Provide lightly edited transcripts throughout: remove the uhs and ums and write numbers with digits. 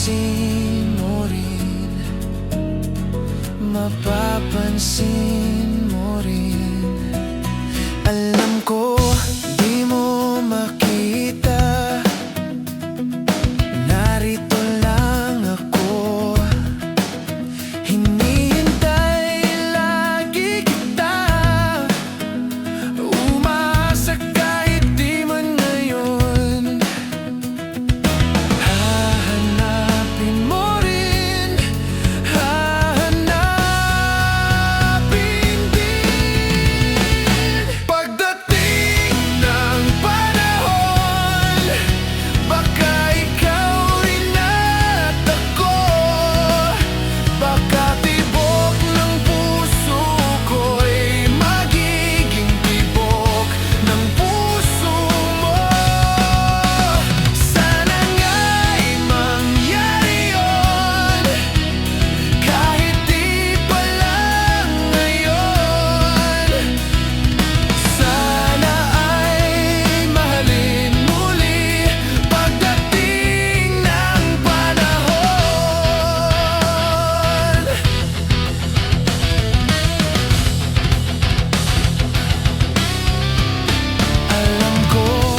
mapapansin mo rin, mapapansin mo rin. Alam ko di mo makita, narito lang ako. Hinihintay lagi kita, umasa kahit di man ngayon. Hahanapin mo rin, hahanapin din. Pagdating ng panahon, baka ikaw rin at ako. Baka tibok ng puso ko'y magiging tibok ng puso mo. Sana nga'y mangyari yun, kahit di pa lang ngayon. Sana ay mahalin muli pagdating ng panahon. Alam ko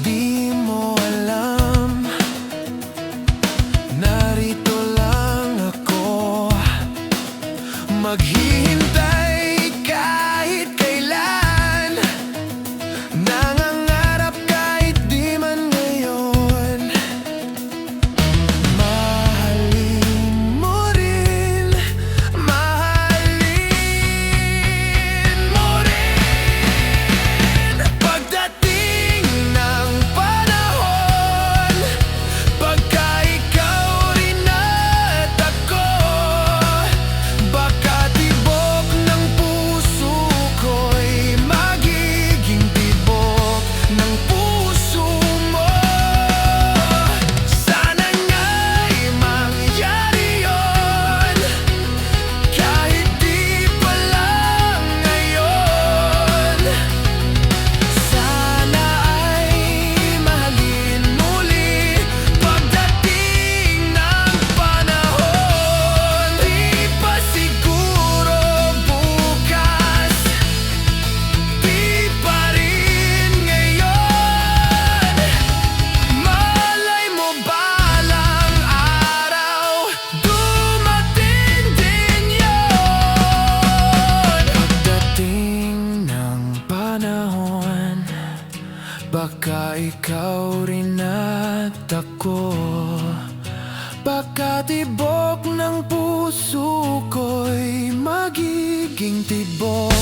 di mo alam, narito lang ako, maghihintay kahit kailan, nangangarap kahit di man ngayon. Mahalin mo rin, mahalin mo rin. Pagdating ng panahon, pagka ikaw rin at ako, baka tibok ng puso ko'y magiging tibok ng puso mo. Sana nga'y mangyari yun, kahit di pa lang ngayon. Sana ay mahalin muli pagdating ng panahon. Di pa siguro bukas, di pa rin ngayon. Malay mo balang araw, dumating din yun. Pagdating ng panahon, baka ikaw rin at ako. Baka tibok ng puso ko'y magiging tibok